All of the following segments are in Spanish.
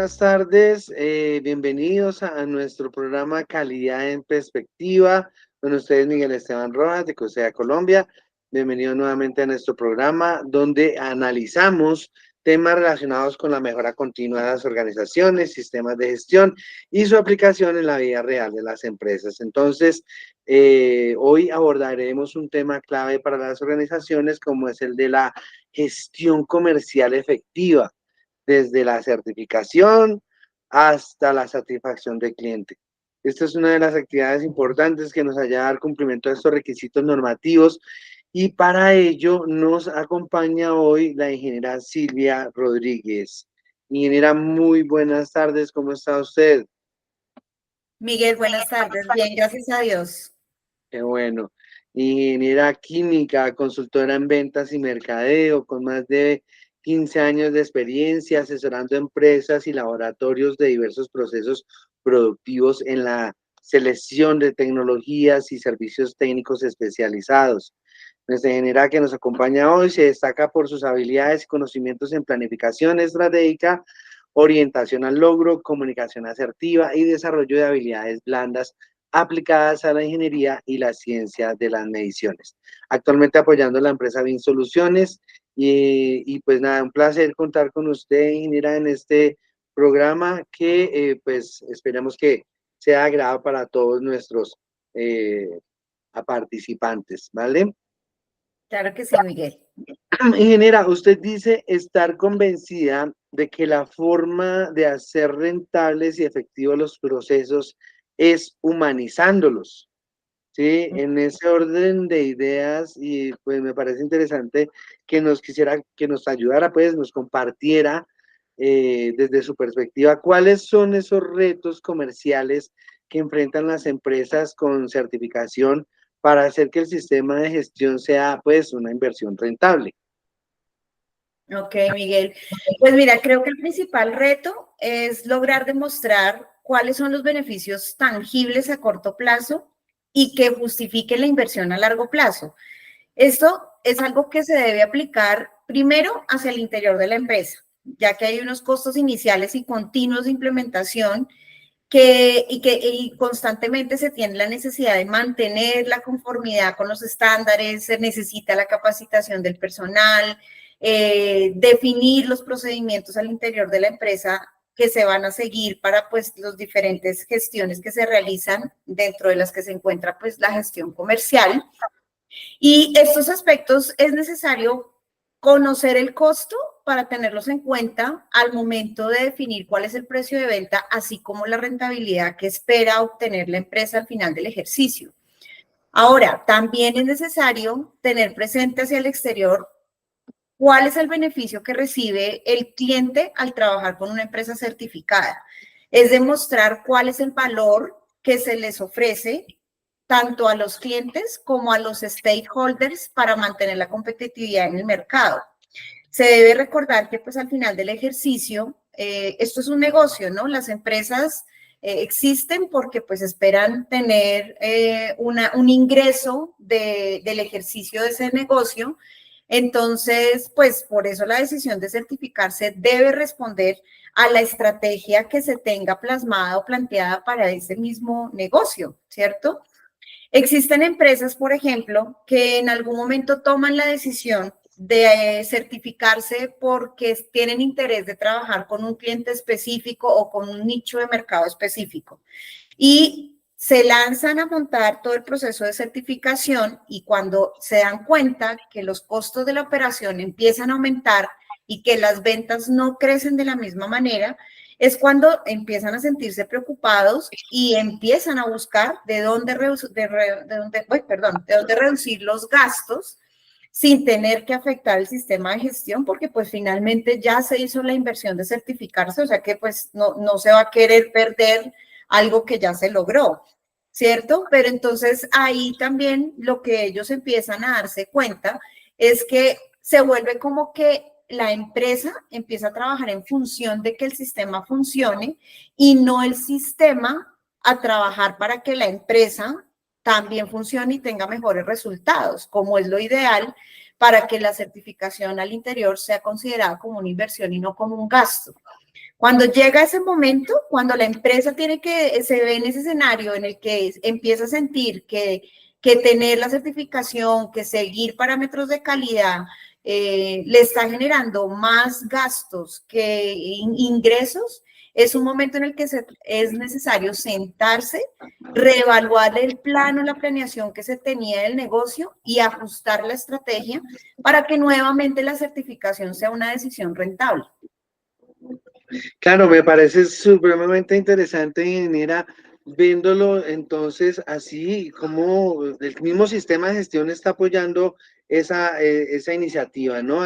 buenas tardes. Bienvenidos a nuestro programa Calidad en Perspectiva. Con ustedes Miguel Esteban Rojas de COSEA Colombia. Bienvenidos nuevamente a nuestro programa donde analizamos temas relacionados con la mejora continua de las organizaciones, sistemas de gestión y su aplicación en la vida real de las empresas. Entonces, hoy abordaremos un tema clave para las organizaciones como es el de la gestión comercial efectiva, desde la certificación hasta la satisfacción del cliente. Esta es una de las actividades importantes que nos ayuda a dar cumplimiento a estos requisitos normativos y para ello nos acompaña hoy la ingeniera Silvia Rodríguez. Ingeniera, muy buenas tardes, ¿cómo está usted? Miguel, buenas tardes. Bien, gracias a Dios. Qué bueno. Ingeniera química, consultora en ventas y mercadeo, con más de 15 años de experiencia asesorando empresas y laboratorios de diversos procesos productivos en la selección de tecnologías y servicios técnicos especializados. Nuestra ingeniera que nos acompaña hoy se destaca por sus habilidades y conocimientos en planificación estratégica, orientación al logro, comunicación asertiva y desarrollo de habilidades blandas aplicadas a la ingeniería y la ciencia de las mediciones. Actualmente apoyando la empresa BIM Soluciones y pues nada, un placer contar con usted, ingeniera, en este programa que pues esperamos que sea agradable para todos nuestros participantes, ¿vale? Claro que sí, Miguel. Ingeniera, usted dice estar convencida de que la forma de hacer rentables y efectivos los procesos es humanizándolos, ¿sí? En ese orden de ideas, y pues me parece interesante que nos ayudara, pues nos compartiera desde su perspectiva cuáles son esos retos comerciales que enfrentan las empresas con certificación para hacer que el sistema de gestión sea pues una inversión rentable. Ok, Miguel. Pues mira, creo que el principal reto es lograr demostrar cuáles son los beneficios tangibles a corto plazo y que justifiquen la inversión a largo plazo. Esto es algo que se debe aplicar primero hacia el interior de la empresa, ya que hay unos costos iniciales y continuos de implementación y constantemente se tiene la necesidad de mantener la conformidad con los estándares, se necesita la capacitación del personal, definir los procedimientos al interior de la empresa que se van a seguir para pues los diferentes gestiones que se realizan, dentro de las que se encuentra pues la gestión comercial. Y estos aspectos es necesario conocer el costo para tenerlos en cuenta al momento de definir cuál es el precio de venta, así como la rentabilidad que espera obtener la empresa al final del ejercicio. Ahora, también es necesario tener presente hacia el exterior cuál es el beneficio que recibe el cliente al trabajar con una empresa certificada. Es demostrar cuál es el valor que se les ofrece tanto a los clientes como a los stakeholders para mantener la competitividad en el mercado. Se debe recordar que pues al final del ejercicio, esto es un negocio, ¿no? Las empresas existen porque pues esperan tener un ingreso del ejercicio de ese negocio. Entonces, pues por eso la decisión de certificarse debe responder a la estrategia que se tenga plasmada o planteada para ese mismo negocio, ¿cierto? Existen empresas, por ejemplo, que en algún momento toman la decisión de certificarse porque tienen interés de trabajar con un cliente específico o con un nicho de mercado específico. Y se lanzan a montar todo el proceso de certificación y cuando se dan cuenta que los costos de la operación empiezan a aumentar y que las ventas no crecen de la misma manera, es cuando empiezan a sentirse preocupados y empiezan a buscar de dónde reducir los gastos sin tener que afectar el sistema de gestión, porque pues finalmente ya se hizo la inversión de certificarse, o sea que pues no se va a querer perder algo que ya se logró, ¿cierto? Pero entonces ahí también lo que ellos empiezan a darse cuenta es que se vuelve como que la empresa empieza a trabajar en función de que el sistema funcione y no el sistema a trabajar para que la empresa también funcione y tenga mejores resultados, como es lo ideal para que la certificación al interior sea considerada como una inversión y no como un gasto. Cuando llega ese momento, cuando la empresa se ve en ese escenario en el que empieza a sentir que tener la certificación, que seguir parámetros de calidad, le está generando más gastos que ingresos, es un momento en el que es necesario sentarse, reevaluar el plano, la planeación que se tenía del negocio y ajustar la estrategia para que nuevamente la certificación sea una decisión rentable. Claro, me parece supremamente interesante, ingeniera, viéndolo entonces así, como el mismo sistema de gestión está apoyando esa iniciativa, ¿no?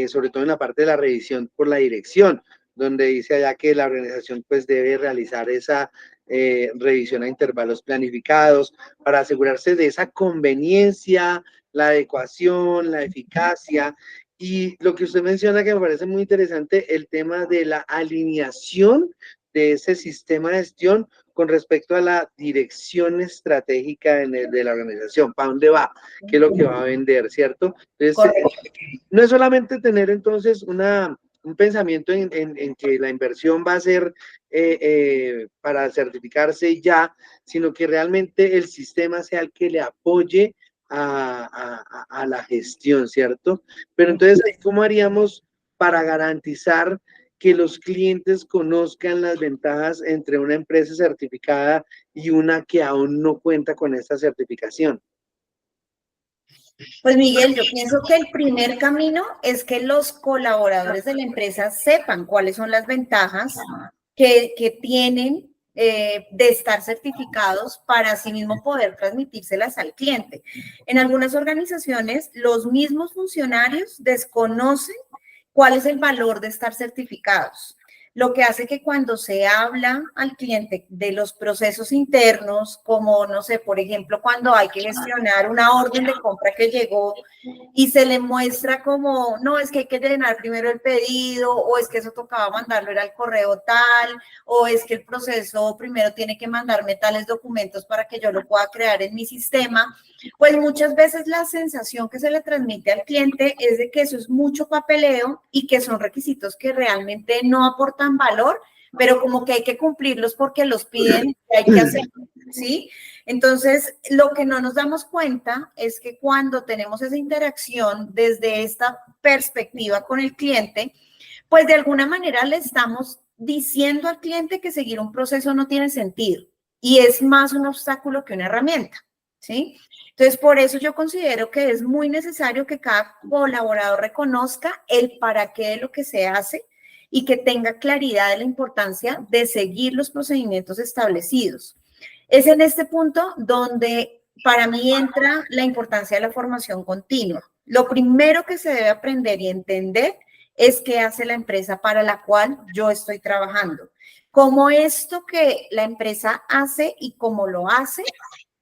Sobre todo en la parte de la revisión por la dirección, donde dice allá que la organización pues debe realizar esa revisión a intervalos planificados para asegurarse de esa conveniencia, la adecuación, la eficacia. Y lo que usted menciona que me parece muy interesante, el tema de la alineación de ese sistema de gestión con respecto a la dirección estratégica de la organización, para dónde va, qué es lo que va a vender, ¿cierto? Entonces, no es solamente tener entonces un pensamiento en que la inversión va a ser para certificarse ya, sino que realmente el sistema sea el que le apoye a la gestión, ¿cierto? Pero entonces, ¿cómo haríamos para garantizar que los clientes conozcan las ventajas entre una empresa certificada y una que aún no cuenta con esta certificación? Pues Miguel, yo pienso que el primer camino es que los colaboradores de la empresa sepan cuáles son las ventajas que tienen de estar certificados para así mismo poder transmitírselas al cliente. En algunas organizaciones, los mismos funcionarios desconocen cuál es el valor de estar certificados. Lo que hace que cuando se habla al cliente de los procesos internos, como, no sé, por ejemplo, cuando hay que gestionar una orden de compra que llegó y se le muestra como, no, es que hay que llenar primero el pedido, o es que eso tocaba mandarlo era al correo tal, o es que el proceso primero tiene que mandarme tales documentos para que yo lo pueda crear en mi sistema, pues muchas veces la sensación que se le transmite al cliente es de que eso es mucho papeleo y que son requisitos que realmente no aportan valor, pero como que hay que cumplirlos porque los piden y hay que hacerlo, ¿sí? Entonces, lo que no nos damos cuenta es que cuando tenemos esa interacción desde esta perspectiva con el cliente, pues de alguna manera le estamos diciendo al cliente que seguir un proceso no tiene sentido y es más un obstáculo que una herramienta, ¿sí? Entonces, por eso yo considero que es muy necesario que cada colaborador reconozca el para qué de lo que se hace y que tenga claridad de la importancia de seguir los procedimientos establecidos. Es en este punto donde para mí entra la importancia de la formación continua. Lo primero que se debe aprender y entender es qué hace la empresa para la cual yo estoy trabajando. Cómo esto que la empresa hace y cómo lo hace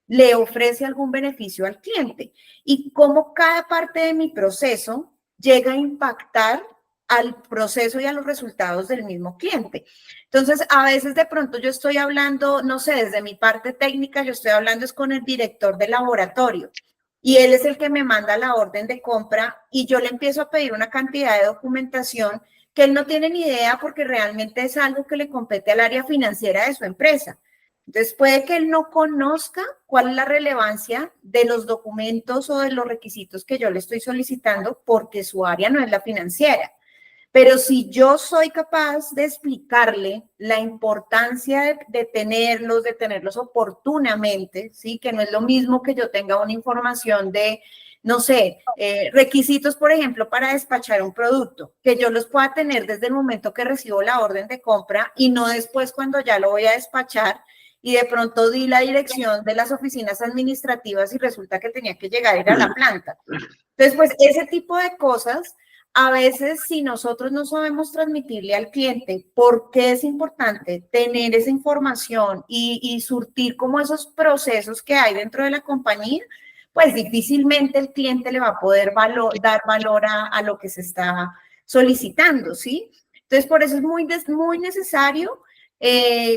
le ofrece algún beneficio al cliente y cómo cada parte de mi proceso llega a impactar al proceso y a los resultados del mismo cliente. Entonces, a veces de pronto yo estoy hablando, no sé, desde mi parte técnica, yo estoy hablando es con el director del laboratorio y él es el que me manda la orden de compra y yo le empiezo a pedir una cantidad de documentación que él no tiene ni idea porque realmente es algo que le compete al área financiera de su empresa. Entonces, puede que él no conozca cuál es la relevancia de los documentos o de los requisitos que yo le estoy solicitando porque su área no es la financiera. Pero si yo soy capaz de explicarle la importancia de tenerlos oportunamente, ¿sí? Que no es lo mismo que yo tenga una información de, no sé, requisitos, por ejemplo, para despachar un producto, que yo los pueda tener desde el momento que recibo la orden de compra y no después cuando ya lo voy a despachar y de pronto di la dirección de las oficinas administrativas y resulta que tenía que llegar a ir a la planta. Entonces, pues ese tipo de cosas, a veces si nosotros no sabemos transmitirle al cliente por qué es importante tener esa información y surtir como esos procesos que hay dentro de la compañía, pues difícilmente el cliente le va a poder dar valor a lo que se está solicitando, ¿sí? Entonces, por eso es muy necesario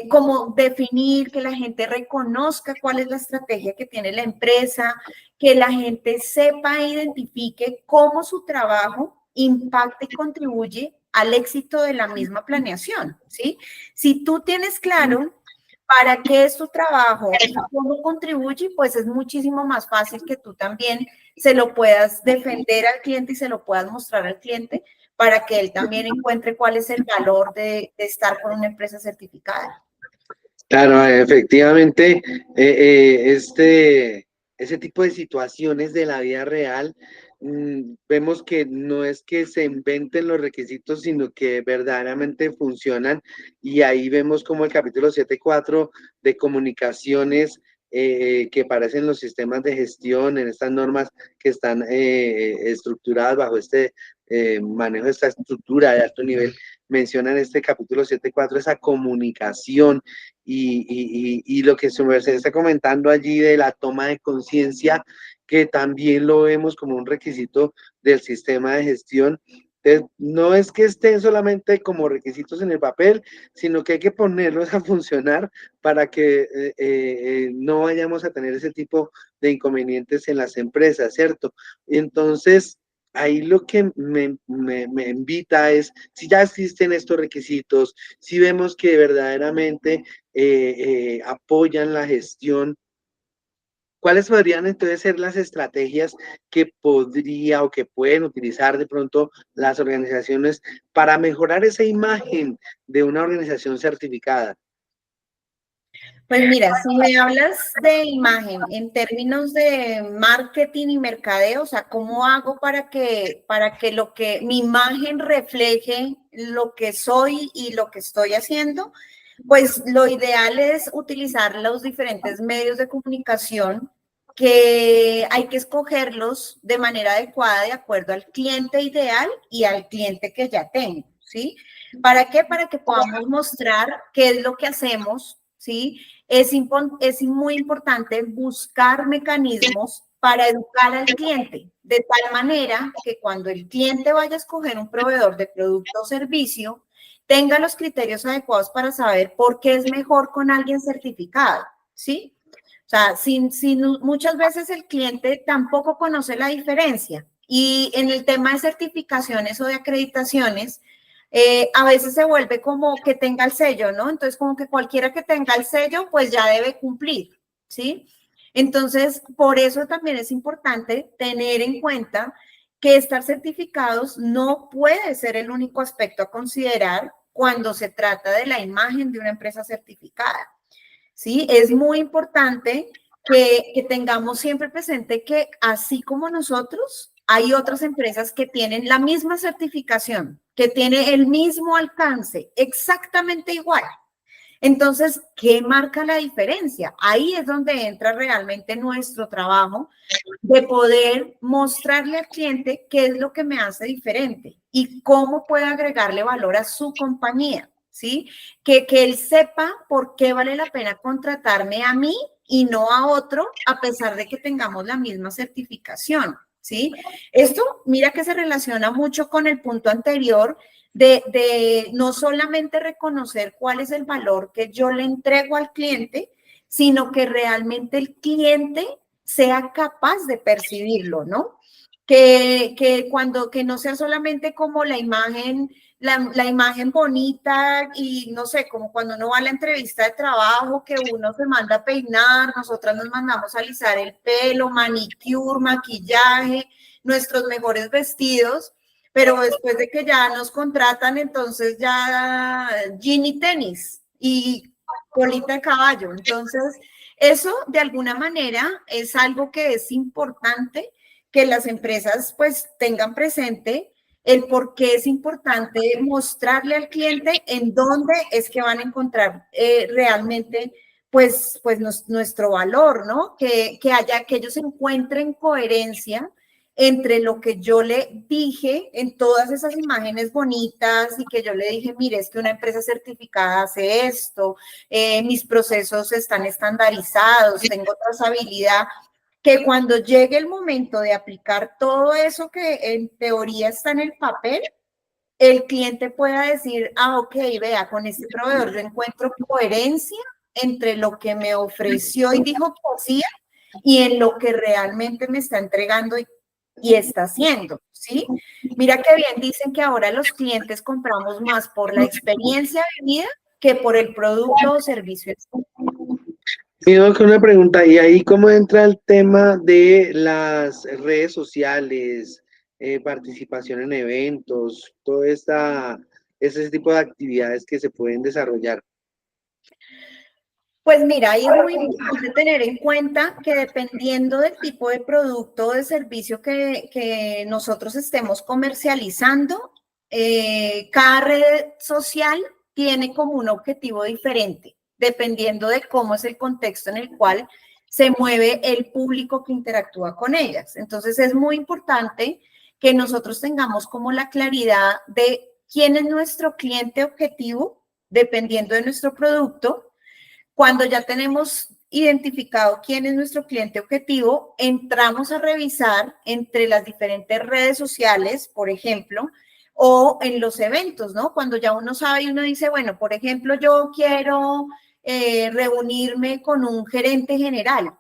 como definir, que la gente reconozca cuál es la estrategia que tiene la empresa, que la gente sepa e identifique cómo su trabajo impacta y contribuye al éxito de la misma planeación, ¿sí? Si tú tienes claro para qué es tu trabajo y cómo contribuye, pues es muchísimo más fácil que tú también se lo puedas defender al cliente y se lo puedas mostrar al cliente para que él también encuentre cuál es el valor de estar con una empresa certificada. Claro, efectivamente, ese tipo de situaciones de la vida real, vemos que no es que se inventen los requisitos, sino que verdaderamente funcionan. Y ahí vemos como el capítulo 7.4 de comunicaciones que aparecen en los sistemas de gestión, en estas normas que están estructuradas bajo este manejo de esta estructura de alto nivel, mencionan este capítulo 7.4, esa comunicación y lo que su merced está comentando allí de la toma de conciencia, que también lo vemos como un requisito del sistema de gestión. Entonces, no es que estén solamente como requisitos en el papel, sino que hay que ponerlos a funcionar para que no vayamos a tener ese tipo de inconvenientes en las empresas, ¿cierto? Entonces, ahí lo que me invita es, si ya existen estos requisitos, si vemos que verdaderamente apoyan la gestión, ¿cuáles podrían entonces ser las estrategias que podría o que pueden utilizar de pronto las organizaciones para mejorar esa imagen de una organización certificada? Pues mira, si me hablas de imagen en términos de marketing y mercadeo, o sea, ¿cómo hago para que mi imagen refleje lo que soy y lo que estoy haciendo? Pues lo ideal es utilizar los diferentes medios de comunicación que hay que escogerlos de manera adecuada de acuerdo al cliente ideal y al cliente que ya tengo, ¿sí? ¿Para qué? Para que podamos mostrar qué es lo que hacemos, ¿sí? Es muy importante buscar mecanismos para educar al cliente, de tal manera que cuando el cliente vaya a escoger un proveedor de producto o servicio, tenga los criterios adecuados para saber por qué es mejor con alguien certificado, ¿sí? O sea, muchas veces el cliente tampoco conoce la diferencia. Y en el tema de certificaciones o de acreditaciones, a veces se vuelve como que tenga el sello, ¿no? Entonces, como que cualquiera que tenga el sello, pues ya debe cumplir, ¿sí? Entonces, por eso también es importante tener en cuenta que estar certificados no puede ser el único aspecto a considerar cuando se trata de la imagen de una empresa certificada, ¿sí? Es muy importante que tengamos siempre presente que así como nosotros, hay otras empresas que tienen la misma certificación, que tiene el mismo alcance, exactamente igual. Entonces, ¿qué marca la diferencia? Ahí es donde entra realmente nuestro trabajo de poder mostrarle al cliente qué es lo que me hace diferente y cómo puede agregarle valor a su compañía, ¿sí? Que él sepa por qué vale la pena contratarme a mí y no a otro, a pesar de que tengamos la misma certificación, ¿sí? Esto, mira que se relaciona mucho con el punto anterior de no solamente reconocer cuál es el valor que yo le entrego al cliente, sino que realmente el cliente sea capaz de percibirlo, ¿no? Que no sea solamente como la imagen bonita y no sé, como cuando uno va a la entrevista de trabajo, que uno se manda a peinar, nosotras nos mandamos a alisar el pelo, manicure, maquillaje, nuestros mejores vestidos, pero después de que ya nos contratan, entonces ya jean y tenis y colita de caballo. Entonces, eso de alguna manera es algo que es importante que las empresas pues tengan presente el por qué es importante mostrarle al cliente en dónde es que van a encontrar realmente nuestro valor, ¿no? Que ellos encuentren coherencia entre lo que yo le dije en todas esas imágenes bonitas y que yo le dije, mire, es que una empresa certificada hace esto, mis procesos están estandarizados, tengo trazabilidad, que cuando llegue el momento de aplicar todo eso que en teoría está en el papel, el cliente pueda decir, ah, ok, vea, con este proveedor yo encuentro coherencia entre lo que me ofreció y dijo que hacía y en lo que realmente me está entregando y está haciendo, ¿sí? Mira que bien dicen que ahora los clientes compramos más por la experiencia vivida que por el producto o servicio. Pido que una pregunta, ¿y ahí cómo entra el tema de las redes sociales, participación en eventos, ese tipo de actividades que se pueden desarrollar? Pues mira, ahí es muy importante tener en cuenta que dependiendo del tipo de producto o de servicio que nosotros estemos comercializando, cada red social tiene como un objetivo diferente, dependiendo de cómo es el contexto en el cual se mueve el público que interactúa con ellas. Entonces es muy importante que nosotros tengamos como la claridad de quién es nuestro cliente objetivo, dependiendo de nuestro producto. Cuando ya tenemos identificado quién es nuestro cliente objetivo, entramos a revisar entre las diferentes redes sociales, por ejemplo, o en los eventos, ¿no? Cuando ya uno sabe y uno dice, bueno, por ejemplo, yo quiero reunirme con un gerente general.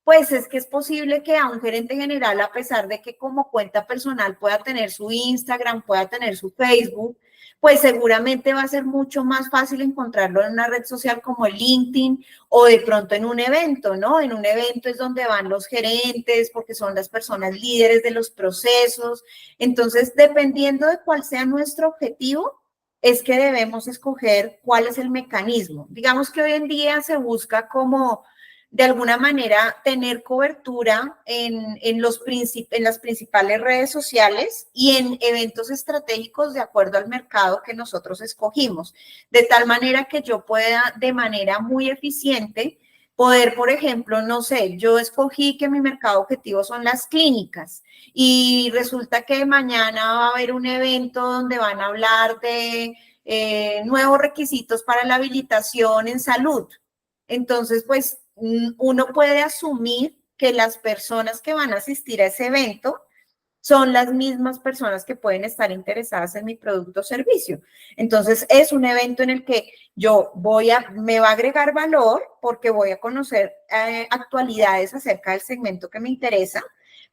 Pues es que es posible que a un gerente general, a pesar de que como cuenta personal pueda tener su Instagram, pueda tener su Facebook, pues seguramente va a ser mucho más fácil encontrarlo en una red social como el LinkedIn o de pronto en un evento, ¿no? En un evento es donde van los gerentes porque son las personas líderes de los procesos. Entonces, dependiendo de cuál sea nuestro objetivo, es que debemos escoger cuál es el mecanismo. Digamos que hoy en día se busca como de alguna manera tener cobertura en las principales redes sociales y en eventos estratégicos de acuerdo al mercado que nosotros escogimos, de tal manera que yo pueda de manera muy eficiente poder, por ejemplo, no sé, yo escogí que mi mercado objetivo son las clínicas y resulta que mañana va a haber un evento donde van a hablar de nuevos requisitos para la habilitación en salud. Entonces, pues uno puede asumir que las personas que van a asistir a ese evento son las mismas personas que pueden estar interesadas en mi producto o servicio. Entonces, es un evento en el que me va a agregar valor porque voy a conocer actualidades acerca del segmento que me interesa,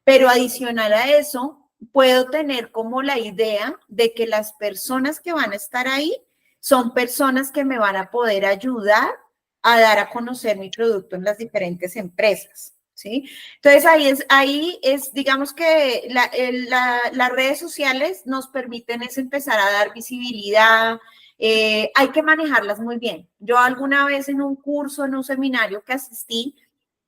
pero adicional a eso, puedo tener como la idea de que las personas que van a estar ahí son personas que me van a poder ayudar a dar a conocer mi producto en las diferentes empresas, ¿sí? Entonces ahí es digamos que las redes sociales nos permiten es empezar a dar visibilidad, hay que manejarlas muy bien. Yo alguna vez en un curso, en un seminario que asistí,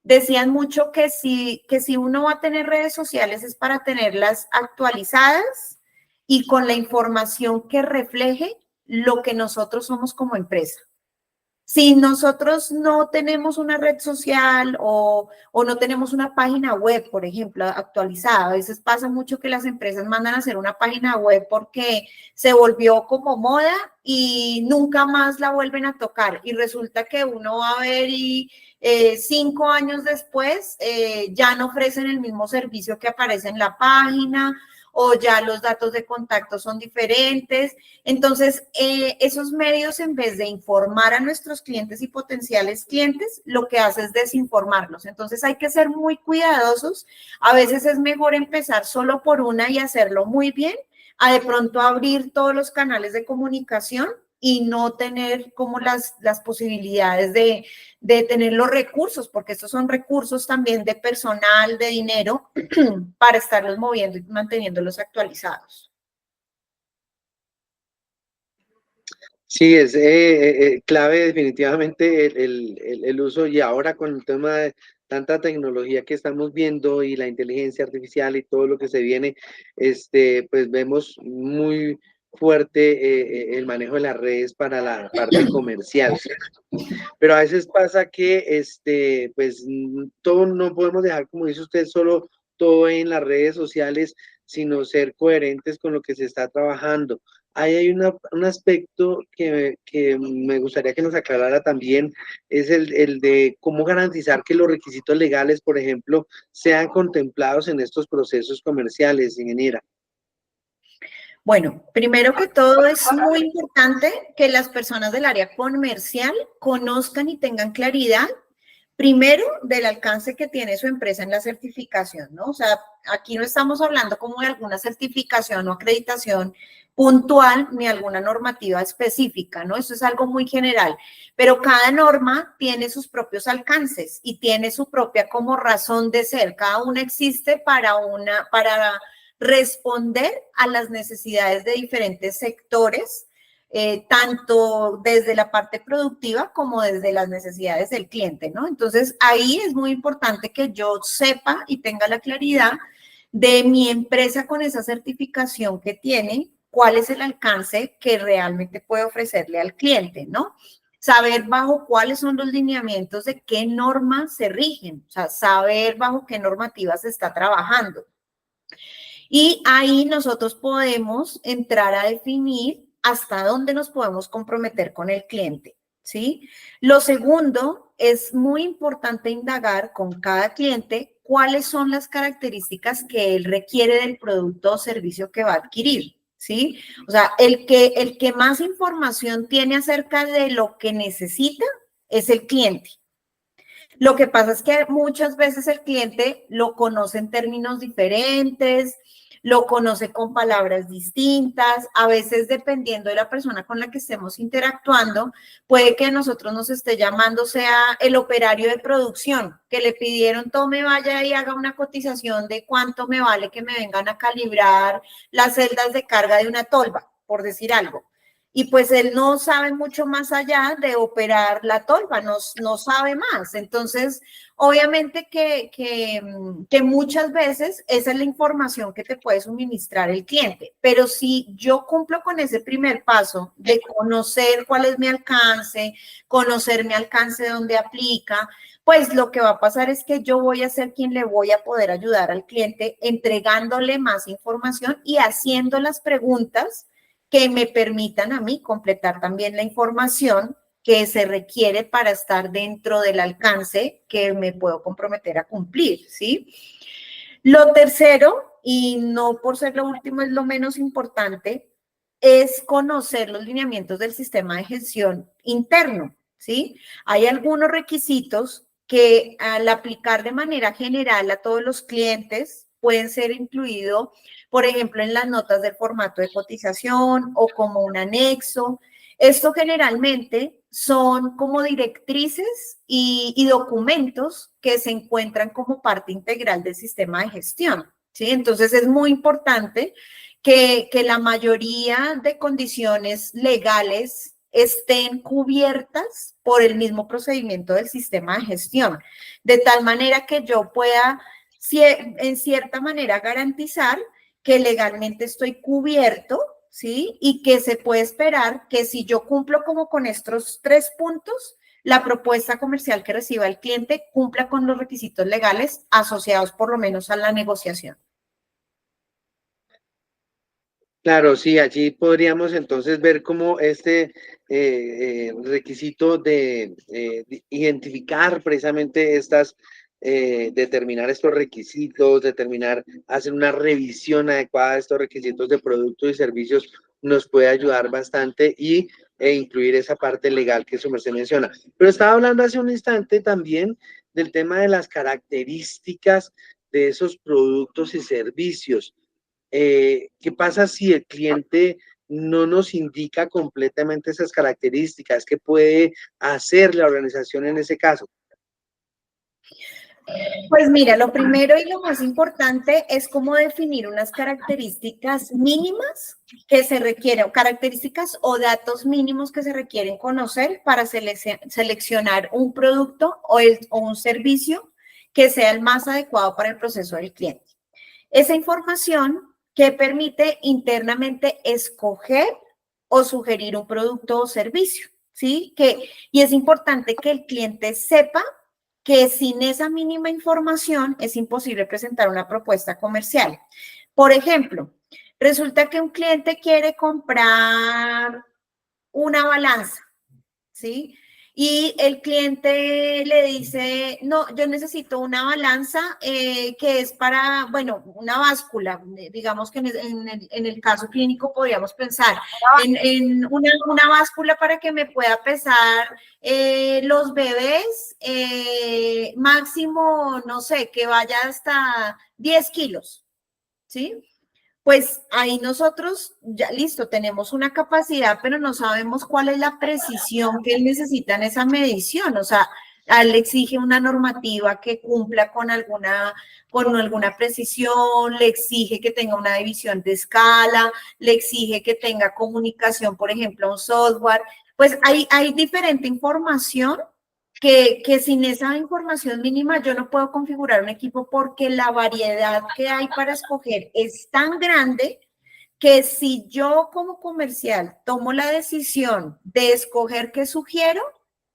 decían mucho que si uno va a tener redes sociales es para tenerlas actualizadas y con la información que refleje lo que nosotros somos como empresa. Si nosotros no tenemos una red social o no tenemos una página web, por ejemplo, actualizada, a veces pasa mucho que las empresas mandan a hacer una página web porque se volvió como moda y nunca más la vuelven a tocar. Y resulta que uno va a ver y 5 años después ya no ofrecen el mismo servicio que aparece en la página o ya los datos de contacto son diferentes. Entonces, esos medios, en vez de informar a nuestros clientes y potenciales clientes, lo que hace es desinformarlos. Entonces, hay que ser muy cuidadosos. A veces es mejor empezar solo por una y hacerlo muy bien, a de pronto abrir todos los canales de comunicación y no tener como las posibilidades de tener los recursos, porque estos son recursos también de personal, de dinero, para estarlos moviendo y manteniéndolos actualizados. Sí, es clave definitivamente el uso y ahora con el tema de tanta tecnología que estamos viendo y la inteligencia artificial y todo lo que se viene, pues vemos muy fuerte el manejo de las redes para la parte comercial. Pero a veces pasa que, pues, todo no podemos dejar, como dice usted, solo todo en las redes sociales, sino ser coherentes con lo que se está trabajando. Ahí hay un aspecto que me gustaría que nos aclarara también, es el de cómo garantizar que los requisitos legales, por ejemplo, sean contemplados en estos procesos comerciales, ingeniera. Bueno, primero que todo es muy importante que las personas del área comercial conozcan y tengan claridad Primero, del alcance que tiene su empresa en la certificación, ¿no? O sea, aquí no estamos hablando como de alguna certificación o acreditación puntual ni alguna normativa específica, ¿no? Eso es algo muy general, pero cada norma tiene sus propios alcances y tiene su propia como razón de ser. Cada una existe para responder a las necesidades de diferentes sectores, tanto desde la parte productiva como desde las necesidades del cliente, ¿no? Entonces, ahí es muy importante que yo sepa y tenga la claridad de mi empresa con esa certificación que tiene, cuál es el alcance que realmente puede ofrecerle al cliente, ¿no? Saber bajo cuáles son los lineamientos de qué normas se rigen, o sea, saber bajo qué normativa se está trabajando. Y ahí nosotros podemos entrar a definir hasta dónde nos podemos comprometer con el cliente, ¿sí? Lo segundo, es muy importante indagar con cada cliente cuáles son las características que él requiere del producto o servicio que va a adquirir, ¿sí? O sea, el que más información tiene acerca de lo que necesita es el cliente. Lo que pasa es que muchas veces el cliente lo conoce en términos diferentes, lo conoce con palabras distintas, a veces dependiendo de la persona con la que estemos interactuando, puede que nosotros nos esté llamando sea el operario de producción, que le pidieron tome, vaya y haga una cotización de cuánto me vale que me vengan a calibrar las celdas de carga de una tolva, por decir algo. Y pues él no sabe mucho más allá de operar la tolva, no sabe más. Entonces, obviamente que muchas veces esa es la información que te puede suministrar el cliente, pero si yo cumplo con ese primer paso de conocer cuál es mi alcance donde aplica, pues lo que va a pasar es que yo voy a ser quien le voy a poder ayudar al cliente entregándole más información y haciendo las preguntas que me permitan a mí completar también la información que se requiere para estar dentro del alcance que me puedo comprometer a cumplir, ¿sí? Lo tercero, y no por ser lo último, es lo menos importante, es conocer los lineamientos del sistema de gestión interno, ¿sí? Hay algunos requisitos que al aplicar de manera general a todos los clientes pueden ser incluidos, por ejemplo, en las notas del formato de cotización o como un anexo. Esto generalmente son como directrices y documentos que se encuentran como parte integral del sistema de gestión, ¿sí? Entonces es muy importante que la mayoría de condiciones legales estén cubiertas por el mismo procedimiento del sistema de gestión, de tal manera que yo pueda, en cierta manera, garantizar que legalmente estoy cubierto, ¿sí? Y que se puede esperar que si yo cumplo como con estos 3 puntos, la propuesta comercial que reciba el cliente cumpla con los requisitos legales asociados por lo menos a la negociación. Claro, sí, allí podríamos entonces ver cómo este requisito de identificar precisamente determinar estos requisitos, hacer una revisión adecuada de estos requisitos de productos y servicios nos puede ayudar bastante e incluir esa parte legal que su merced menciona. Pero estaba hablando hace un instante también del tema de las características de esos productos y servicios. ¿Qué pasa si el cliente no nos indica completamente esas características? ¿Qué puede hacer la organización en ese caso? Pues mira, lo primero y lo más importante es cómo definir unas características mínimas que se requieren, características o datos mínimos que se requieren conocer para seleccionar un producto o un servicio que sea el más adecuado para el proceso del cliente. Esa información que permite internamente escoger o sugerir un producto o servicio, ¿sí? Y es importante que el cliente sepa que sin esa mínima información es imposible presentar una propuesta comercial. Por ejemplo, resulta que un cliente quiere comprar una balanza, ¿sí? y el cliente le dice, no, yo necesito una balanza que es para, bueno, una báscula, digamos que en el caso clínico podríamos pensar en una báscula para que me pueda pesar los bebés, máximo, no sé, que vaya hasta 10 kilos, ¿sí? Pues ahí nosotros, ya listo, tenemos una capacidad, pero no sabemos cuál es la precisión que él necesita en esa medición. O sea, a él le exige una normativa que cumpla con alguna precisión, le exige que tenga una división de escala, le exige que tenga comunicación, por ejemplo, un software. Pues hay diferente información que sin esa información mínima yo no puedo configurar un equipo porque la variedad que hay para escoger es tan grande que si yo como comercial tomo la decisión de escoger qué sugiero,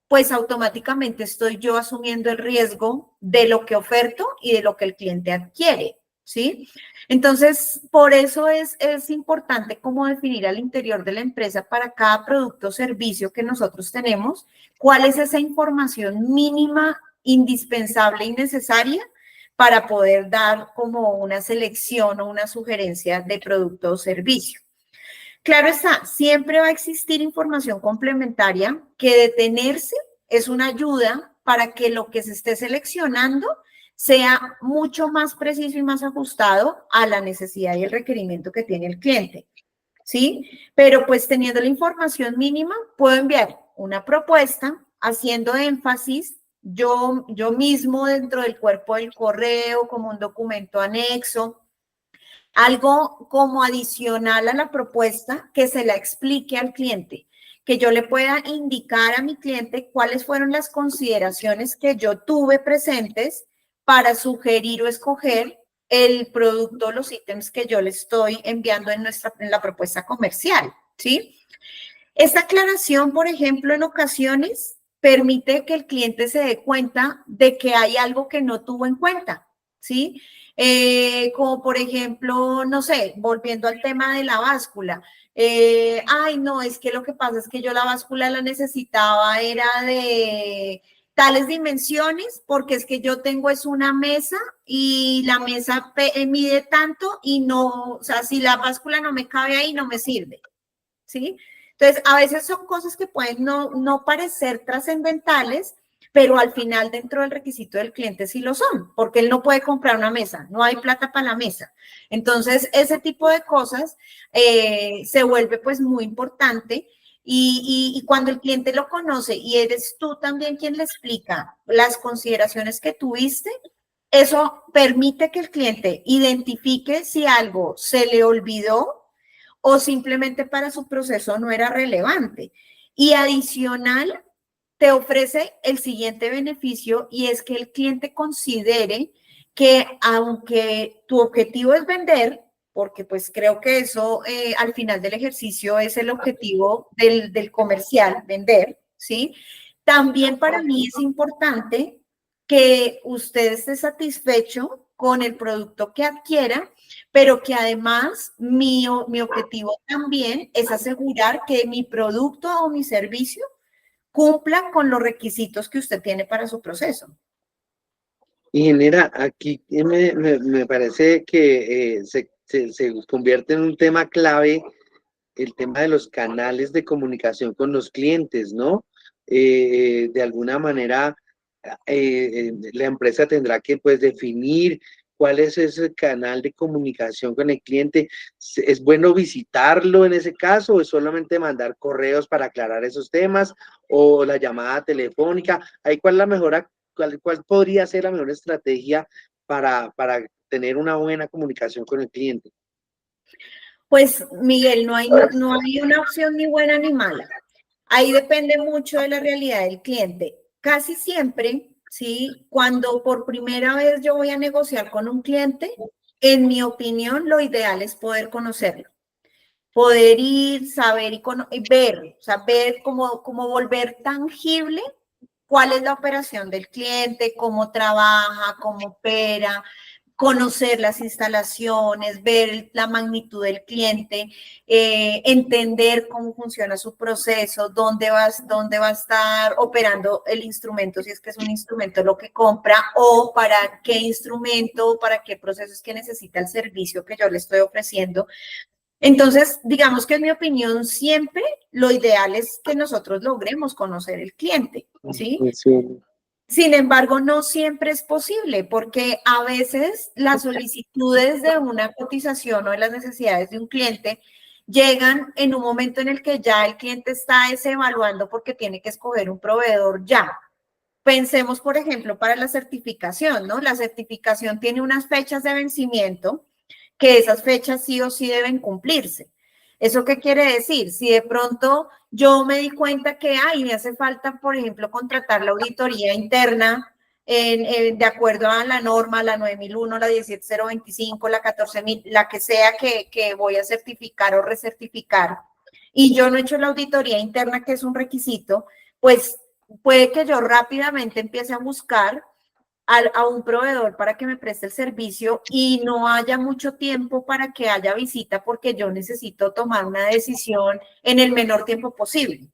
pues automáticamente estoy yo asumiendo el riesgo de lo que oferto y de lo que el cliente adquiere, ¿sí? Entonces, por eso es importante cómo definir al interior de la empresa para cada producto o servicio que nosotros tenemos, cuál es esa información mínima, indispensable y necesaria para poder dar como una selección o una sugerencia de producto o servicio. Claro está, siempre va a existir información complementaria que detenerse es una ayuda para que lo que se esté seleccionando sea mucho más preciso y más ajustado a la necesidad y el requerimiento que tiene el cliente, ¿sí? Pero pues teniendo la información mínima, puedo enviar una propuesta haciendo énfasis yo mismo dentro del cuerpo del correo, como un documento anexo, algo como adicional a la propuesta que se la explique al cliente, que yo le pueda indicar a mi cliente cuáles fueron las consideraciones que yo tuve presentes para sugerir o escoger el producto, los ítems que yo le estoy enviando en la propuesta comercial, ¿sí? Esta aclaración, por ejemplo, en ocasiones permite que el cliente se dé cuenta de que hay algo que no tuvo en cuenta, ¿sí? Como por ejemplo, no sé, volviendo al tema de la báscula. Ay, no, es que lo que pasa es que yo la báscula la necesitaba, era de tales dimensiones, porque es que yo tengo es una mesa y la mesa mide tanto y no, o sea, si la báscula no me cabe ahí, no me sirve, ¿sí? Entonces, a veces son cosas que pueden no parecer trascendentales, pero al final dentro del requisito del cliente sí lo son, porque él no puede comprar una mesa, no hay plata para la mesa. Entonces, ese tipo de cosas se vuelve pues muy importante y cuando el cliente lo conoce y eres tú también quien le explica las consideraciones que tuviste, eso permite que el cliente identifique si algo se le olvidó o simplemente para su proceso no era relevante. Y adicional, te ofrece el siguiente beneficio y es que el cliente considere que aunque tu objetivo es vender, porque pues creo que eso al final del ejercicio es el objetivo del comercial, vender, ¿sí? También para mí es importante que usted esté satisfecho con el producto que adquiera, pero que además mi objetivo también es asegurar que mi producto o mi servicio cumpla con los requisitos que usted tiene para su proceso. Y genera, aquí me parece que se convierte en un tema clave el tema de los canales de comunicación con los clientes, ¿no? De alguna manera, la empresa tendrá que pues definir cuál es ese canal de comunicación con el cliente. ¿Es bueno visitarlo en ese caso o es solamente mandar correos para aclarar esos temas o la llamada telefónica? ¿Ahí cuál es la mejor, cuál podría ser la mejor estrategia para tener una buena comunicación con el cliente? Pues, Miguel, no hay una opción ni buena ni mala. Ahí depende mucho de la realidad del cliente. Casi siempre, ¿sí? Cuando por primera vez yo voy a negociar con un cliente, en mi opinión, lo ideal es poder conocerlo. Poder ir, saber y ver, o sea, ver cómo volver tangible cuál es la operación del cliente, cómo trabaja, cómo opera, conocer las instalaciones, ver la magnitud del cliente, entender cómo funciona su proceso, dónde va a estar operando el instrumento, si es que es un instrumento lo que compra, o para qué instrumento, para qué procesos que necesita el servicio que yo le estoy ofreciendo. Entonces, digamos que en mi opinión, siempre lo ideal es que nosotros logremos conocer el cliente, ¿sí? Sí. Sin embargo, no siempre es posible porque a veces las solicitudes de una cotización o de las necesidades de un cliente llegan en un momento en el que ya el cliente está evaluando porque tiene que escoger un proveedor ya. Pensemos, por ejemplo, para la certificación, ¿no? La certificación tiene unas fechas de vencimiento que esas fechas sí o sí deben cumplirse. ¿Eso qué quiere decir? Si de pronto yo me di cuenta que, me hace falta, por ejemplo, contratar la auditoría interna de acuerdo a la norma, la 9001, la 17025, la 14000, la que sea que voy a certificar o recertificar, y yo no he hecho la auditoría interna, que es un requisito, pues puede que yo rápidamente empiece a buscar a un proveedor para que me preste el servicio y no haya mucho tiempo para que haya visita porque yo necesito tomar una decisión en el menor tiempo posible.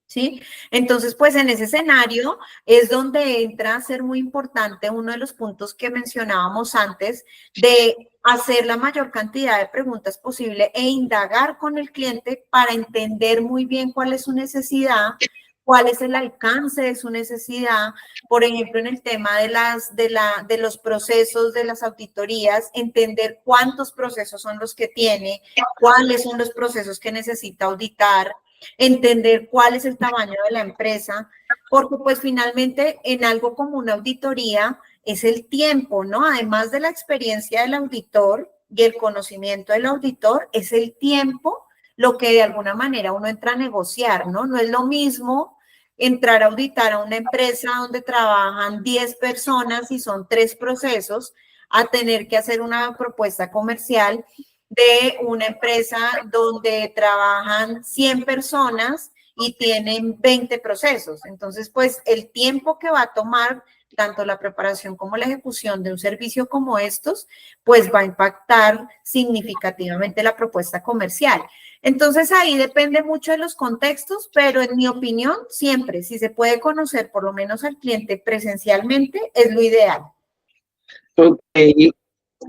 ¿Sí? Entonces, pues en ese escenario es donde entra a ser muy importante uno de los puntos que mencionábamos antes, de hacer la mayor cantidad de preguntas posible e indagar con el cliente para entender muy bien cuál es su necesidad, cuál es el alcance de su necesidad. Por ejemplo, en el tema de los procesos de las auditorías, entender cuántos procesos son los que tiene, cuáles son los procesos que necesita auditar, entender cuál es el tamaño de la empresa, porque pues finalmente en algo como una auditoría es el tiempo, ¿no? Además de la experiencia del auditor y el conocimiento del auditor, es el tiempo lo que de alguna manera uno entra a negociar, ¿no? No es lo mismo entrar a auditar a una empresa donde trabajan 10 personas y son 3 procesos, a tener que hacer una propuesta comercial de una empresa donde trabajan 100 personas y tienen 20 procesos. Entonces, pues el tiempo que va a tomar tanto la preparación como la ejecución de un servicio como estos, pues va a impactar significativamente la propuesta comercial. Entonces, ahí depende mucho de los contextos, pero en mi opinión, siempre, si se puede conocer por lo menos al cliente presencialmente, es lo ideal.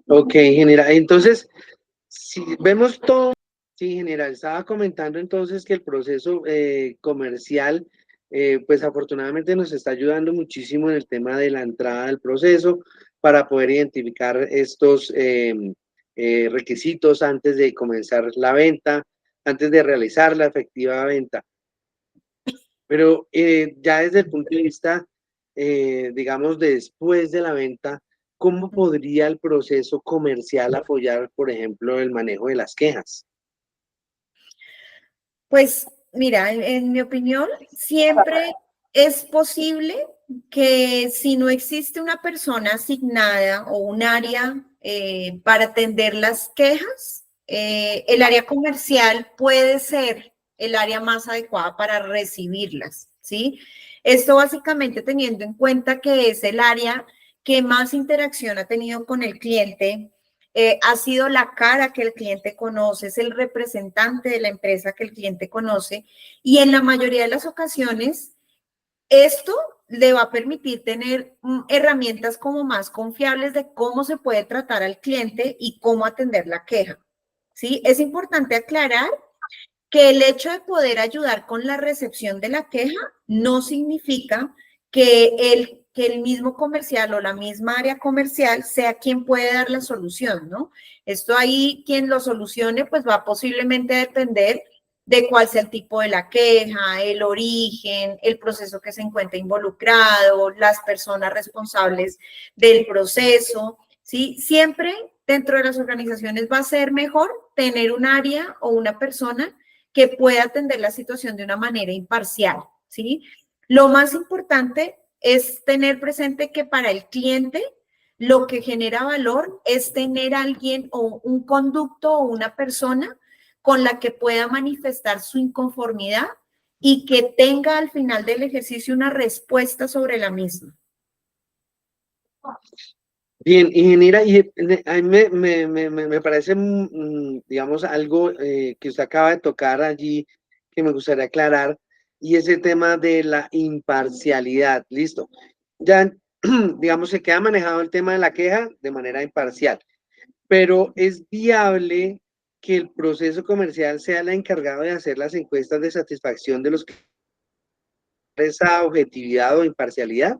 Ok, general. Entonces, si vemos todo, sí, general, estaba comentando entonces que el proceso comercial, pues afortunadamente nos está ayudando muchísimo en el tema de la entrada del proceso para poder identificar estos requisitos antes de comenzar la venta, antes de realizar la efectiva venta. Pero ya desde el punto de vista, digamos, después de la venta, ¿cómo podría el proceso comercial apoyar, por ejemplo, el manejo de las quejas? Pues mira, en mi opinión, siempre es posible que si no existe una persona asignada o un área para atender las quejas, el área comercial puede ser el área más adecuada para recibirlas, ¿sí? Esto básicamente teniendo en cuenta que es el área que más interacción ha tenido con el cliente, ha sido la cara que el cliente conoce, es el representante de la empresa que el cliente conoce, y en la mayoría de las ocasiones esto le va a permitir tener herramientas como más confiables de cómo se puede tratar al cliente y cómo atender la queja. ¿Sí? Es importante aclarar que el hecho de poder ayudar con la recepción de la queja no significa que el mismo comercial o la misma área comercial sea quien puede dar la solución, ¿no? Esto ahí, quien lo solucione, pues va posiblemente a depender de cuál sea el tipo de la queja, el origen, el proceso que se encuentra involucrado, las personas responsables del proceso, ¿sí? Siempre dentro de las organizaciones va a ser mejor tener un área o una persona que pueda atender la situación de una manera imparcial, ¿sí? Lo más importante es tener presente que para el cliente lo que genera valor es tener a alguien o un conducto o una persona con la que pueda manifestar su inconformidad y que tenga al final del ejercicio una respuesta sobre la misma. Bien, ingeniera, y a mí me parece, digamos, algo que usted acaba de tocar allí que me gustaría aclarar, y ese tema de la imparcialidad. Listo. Ya, digamos, se queda manejado el tema de la queja de manera imparcial, pero ¿es viable que el proceso comercial sea el encargado de hacer las encuestas de satisfacción de los que esa objetividad o imparcialidad?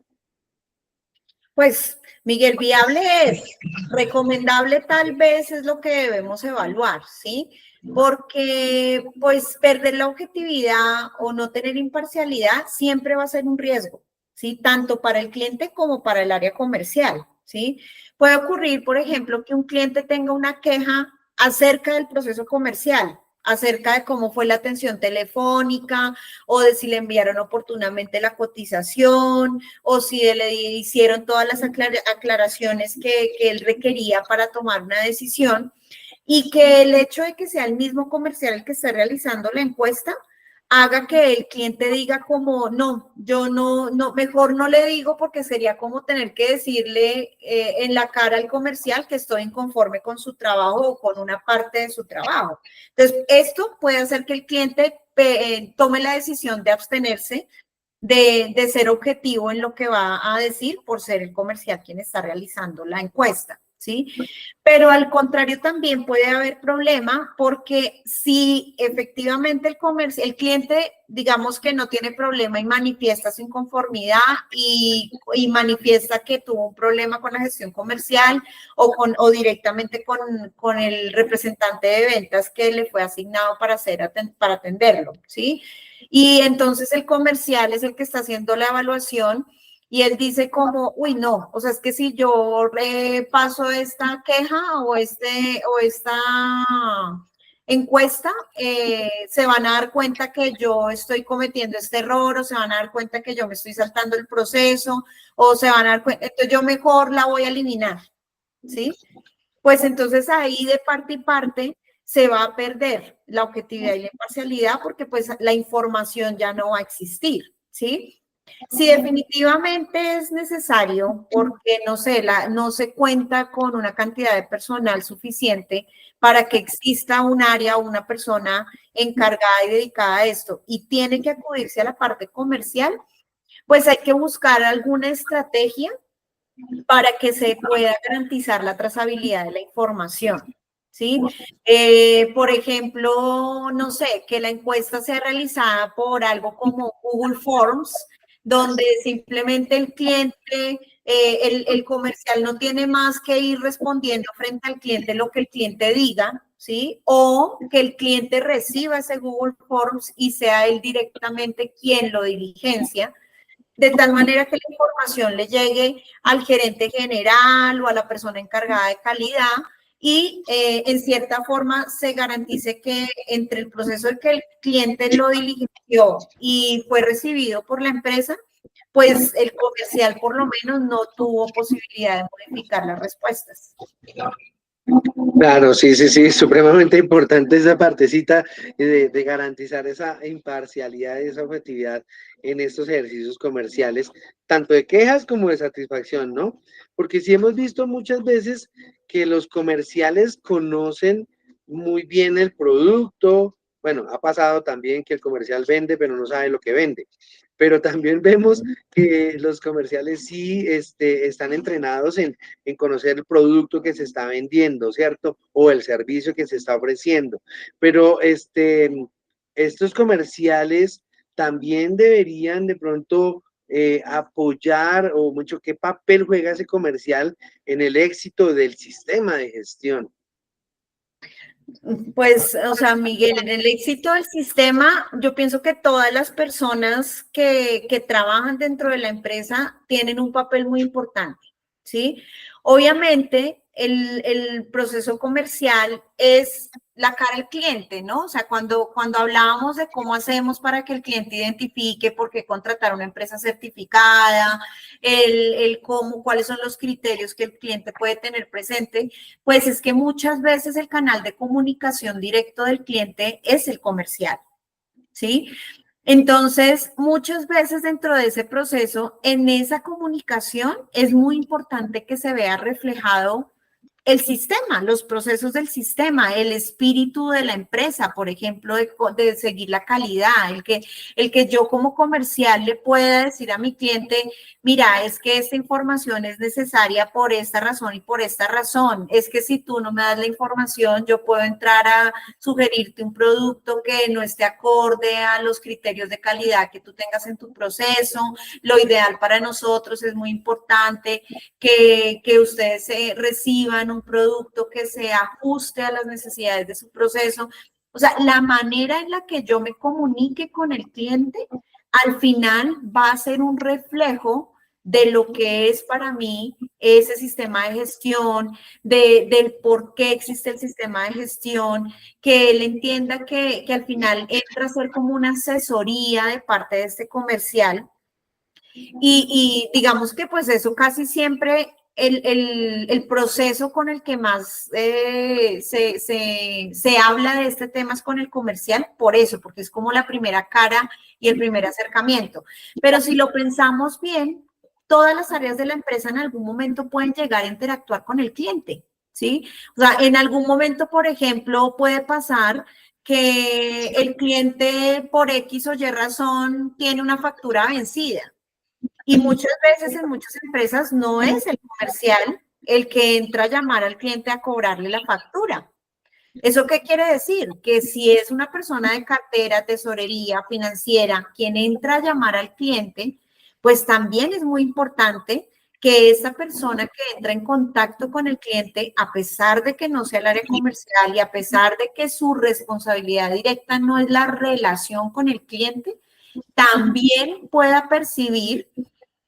Pues, Miguel, viable es, recomendable tal vez es lo que debemos evaluar, ¿sí? Porque, pues, perder la objetividad o no tener imparcialidad siempre va a ser un riesgo, ¿sí? Tanto para el cliente como para el área comercial, ¿sí? Puede ocurrir, por ejemplo, que un cliente tenga una queja acerca del proceso comercial, acerca de cómo fue la atención telefónica o de si le enviaron oportunamente la cotización o si le hicieron todas las aclaraciones que él requería para tomar una decisión y que el hecho de que sea el mismo comercial el que esté realizando la encuesta haga que el cliente diga como, no, yo no, mejor no le digo porque sería como tener que decirle en la cara al comercial que estoy inconforme con su trabajo o con una parte de su trabajo. Entonces, esto puede hacer que el cliente tome la decisión de abstenerse de ser objetivo en lo que va a decir por ser el comercial quien está realizando la encuesta, ¿sí? Pero al contrario también puede haber problema porque si efectivamente el cliente, digamos que no tiene problema y manifiesta su inconformidad y manifiesta que tuvo un problema con la gestión comercial o directamente con el representante de ventas que le fue asignado para atenderlo, ¿sí? Y entonces el comercial es el que está haciendo la evaluación y él dice como, uy, no, o sea, es que si yo paso esta queja o esta encuesta, se van a dar cuenta que yo estoy cometiendo este error o se van a dar cuenta que yo me estoy saltando el proceso o se van a dar cuenta, entonces yo mejor la voy a eliminar, ¿sí? Pues entonces ahí de parte y parte se va a perder la objetividad y la imparcialidad porque pues la información ya no va a existir, ¿sí? Si definitivamente es necesario porque, no sé, no se cuenta con una cantidad de personal suficiente para que exista un área o una persona encargada y dedicada a esto y tiene que acudirse a la parte comercial, pues hay que buscar alguna estrategia para que se pueda garantizar la trazabilidad de la información. ¿Sí? Por ejemplo, no sé, que la encuesta sea realizada por algo como Google Forms, donde simplemente el cliente, el comercial no tiene más que ir respondiendo frente al cliente lo que el cliente diga, ¿sí? O que el cliente reciba ese Google Forms y sea él directamente quien lo diligencia de tal manera que la información le llegue al gerente general o a la persona encargada de calidad y en cierta forma se garantice que entre el proceso de que el cliente lo diligenció y fue recibido por la empresa, pues el comercial por lo menos no tuvo posibilidad de modificar las respuestas. Claro, sí, sí, sí, supremamente importante esa partecita de garantizar esa imparcialidad y esa objetividad en estos ejercicios comerciales, tanto de quejas como de satisfacción, ¿no? Porque sí hemos visto muchas veces que los comerciales conocen muy bien el producto. Bueno, ha pasado también que el comercial vende, pero no sabe lo que vende. Pero también vemos que los comerciales sí están entrenados en conocer el producto que se está vendiendo, ¿cierto? O el servicio que se está ofreciendo. Pero estos comerciales también deberían de pronto apoyar o mucho qué papel juega ese comercial en el éxito del sistema de gestión. Pues, o sea, Miguel, en el éxito del sistema, yo pienso que todas las personas que trabajan dentro de la empresa tienen un papel muy importante, ¿sí? Obviamente, el proceso comercial es la cara al cliente, ¿no? O sea, cuando hablábamos de cómo hacemos para que el cliente identifique por qué contratar una empresa certificada, cómo, cuáles son los criterios que el cliente puede tener presente, pues es que muchas veces el canal de comunicación directo del cliente es el comercial, ¿sí? Entonces, muchas veces dentro de ese proceso, en esa comunicación, es muy importante que se vea reflejado el sistema, los procesos del sistema, el espíritu de la empresa, por ejemplo, de seguir la calidad, el que yo como comercial le pueda decir a mi cliente, mira, es que esta información es necesaria por esta razón y por esta razón. Es que si tú no me das la información, yo puedo entrar a sugerirte un producto que no esté acorde a los criterios de calidad que tú tengas en tu proceso. Lo ideal para nosotros es muy importante que ustedes reciban un producto que se ajuste a las necesidades de su proceso. O sea, la manera en la que yo me comunique con el cliente, al final va a ser un reflejo de lo que es para mí ese sistema de gestión, del por qué existe el sistema de gestión, que él entienda que al final entra a ser como una asesoría de parte de este comercial. Y digamos que pues eso casi siempre el proceso con el que más se habla de este tema es con el comercial, por eso, porque es como la primera cara y el primer acercamiento. Pero si lo pensamos bien, todas las áreas de la empresa en algún momento pueden llegar a interactuar con el cliente, ¿sí? O sea, en algún momento, por ejemplo, puede pasar que el cliente por X o Y razón tiene una factura vencida. Y muchas veces en muchas empresas no es el comercial el que entra a llamar al cliente a cobrarle la factura. ¿Eso qué quiere decir? Que si es una persona de cartera, tesorería, financiera, quien entra a llamar al cliente, pues también es muy importante que esa persona que entra en contacto con el cliente, a pesar de que no sea el área comercial y a pesar de que su responsabilidad directa no es la relación con el cliente, también pueda percibir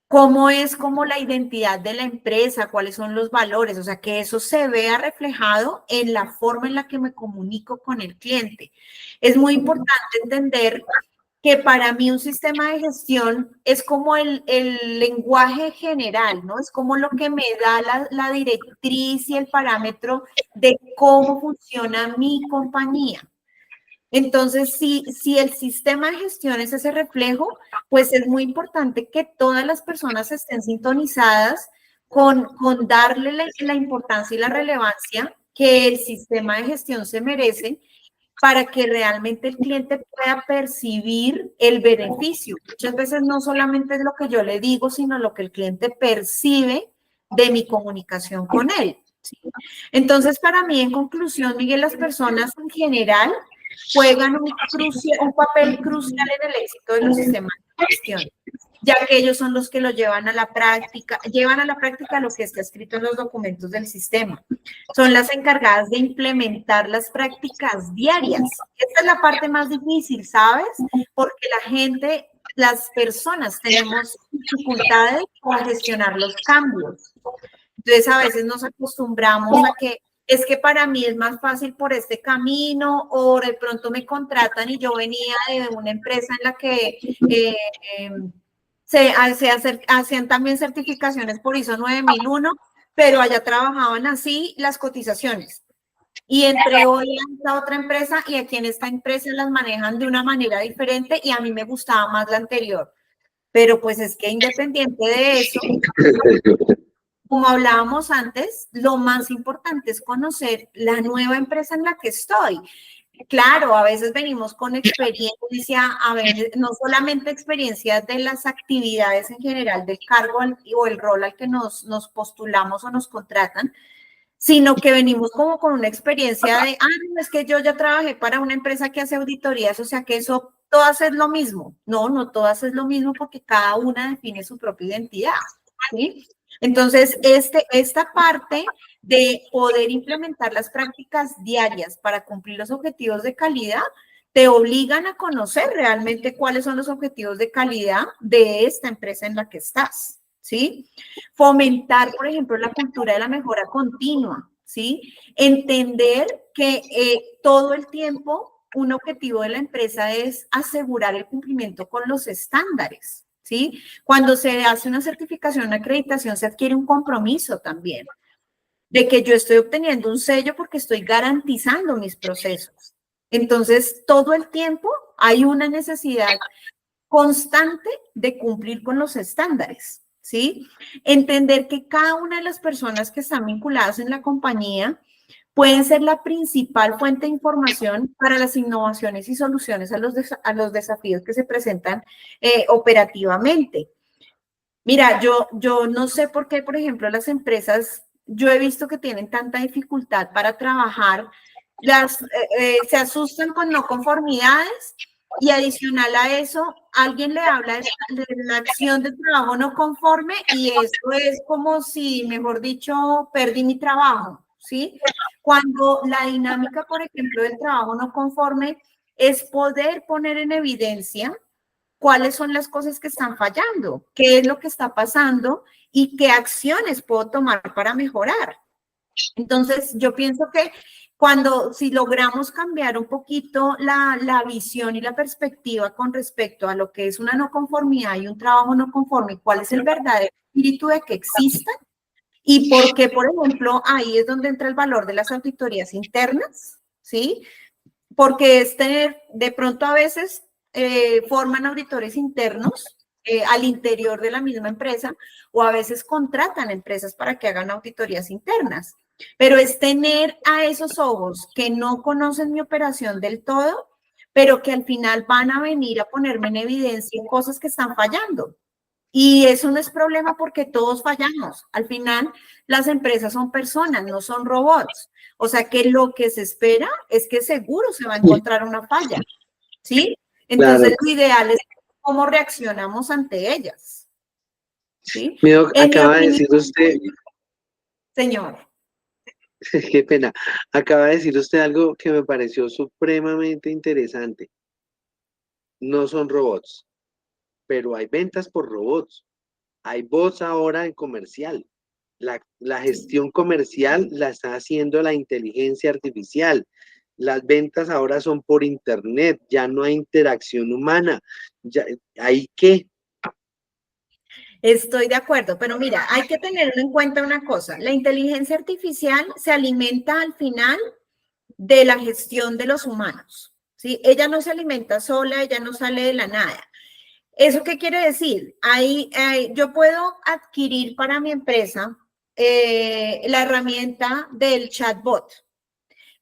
cómo es como la identidad de la empresa, cuáles son los valores, o sea, que eso se vea reflejado en la forma en la que me comunico con el cliente. Es muy importante entender que para mí un sistema de gestión es como el lenguaje general, ¿no? Es como lo que me da la directriz y el parámetro de cómo funciona mi compañía. Entonces, si el sistema de gestión es ese reflejo, pues es muy importante que todas las personas estén sintonizadas con darle la importancia y la relevancia que el sistema de gestión se merece para que realmente el cliente pueda percibir el beneficio. Muchas veces no solamente es lo que yo le digo, sino lo que el cliente percibe de mi comunicación con él. ¿Sí? Entonces, para mí, en conclusión, Miguel, las personas en general juegan un papel crucial en el éxito de los sistemas de gestión, ya que ellos son los que lo llevan a la práctica lo que está escrito en los documentos del sistema. Son las encargadas de implementar las prácticas diarias. Esta es la parte más difícil, ¿sabes? Porque las personas tenemos dificultades para gestionar los cambios. Entonces, a veces nos acostumbramos a que es que para mí es más fácil por este camino, o de pronto me contratan y yo venía de una empresa en la que hacían también certificaciones por ISO 9001, pero allá trabajaban así las cotizaciones. Y entré hoy a esta otra empresa y aquí en esta empresa las manejan de una manera diferente y a mí me gustaba más la anterior. Pero pues es que independiente de eso, como hablábamos antes, lo más importante es conocer la nueva empresa en la que estoy. Claro, a veces venimos con experiencia, a veces no solamente experiencia de las actividades en general del cargo o el rol al que nos postulamos o nos contratan, sino que venimos como con una experiencia de, no, es que yo ya trabajé para una empresa que hace auditorías, o sea que eso, todas es lo mismo. No, no todas es lo mismo porque cada una define su propia identidad, ¿sí? Entonces, esta parte de poder implementar las prácticas diarias para cumplir los objetivos de calidad, te obligan a conocer realmente cuáles son los objetivos de calidad de esta empresa en la que estás, ¿sí? Fomentar, por ejemplo, la cultura de la mejora continua, ¿sí? Entender que todo el tiempo un objetivo de la empresa es asegurar el cumplimiento con los estándares, ¿sí? Cuando se hace una certificación, una acreditación, se adquiere un compromiso también de que yo estoy obteniendo un sello porque estoy garantizando mis procesos. Entonces, todo el tiempo hay una necesidad constante de cumplir con los estándares, ¿sí? Entender que cada una de las personas que están vinculadas en la compañía pueden ser la principal fuente de información para las innovaciones y soluciones a los desafíos que se presentan operativamente. Mira, yo no sé por qué, por ejemplo, las empresas, yo he visto que tienen tanta dificultad para trabajar, se asustan con no conformidades y adicional a eso, alguien le habla de la acción de trabajo no conforme y eso es como si, mejor dicho, perdí mi trabajo, ¿sí? Cuando la dinámica, por ejemplo, del trabajo no conforme es poder poner en evidencia cuáles son las cosas que están fallando, qué es lo que está pasando y qué acciones puedo tomar para mejorar. Entonces, yo pienso que si logramos cambiar un poquito la visión y la perspectiva con respecto a lo que es una no conformidad y un trabajo no conforme, cuál es el verdadero espíritu de que exista y por qué, por ejemplo, ahí es donde entra el valor de las auditorías internas, ¿sí? Porque es tener, de pronto a veces forman auditores internos al interior de la misma empresa o a veces contratan empresas para que hagan auditorías internas. Pero es tener a esos ojos que no conocen mi operación del todo, pero que al final van a venir a ponerme en evidencia cosas que están fallando. Y eso no es problema porque todos fallamos. Al final, las empresas son personas, no son robots. O sea que lo que se espera es que seguro se va a encontrar una falla, ¿sí? Entonces, Claro. lo ideal es cómo reaccionamos ante ellas, ¿sí? Miro, En mi acaba de opinión, decir usted, señor. qué pena, acaba de decir usted algo que me pareció supremamente interesante. No son robots, pero hay ventas por robots. Hay bots ahora en comercial. La gestión comercial la está haciendo la inteligencia artificial. Las ventas ahora son por internet, ya no hay interacción humana. Ya, ¿hay qué? Estoy de acuerdo, pero mira, hay que tener en cuenta una cosa. La inteligencia artificial se alimenta al final de la gestión de los humanos, ¿sí? Ella no se alimenta sola, ella no sale de la nada. ¿Eso qué quiere decir? Yo puedo adquirir para mi empresa la herramienta del chatbot,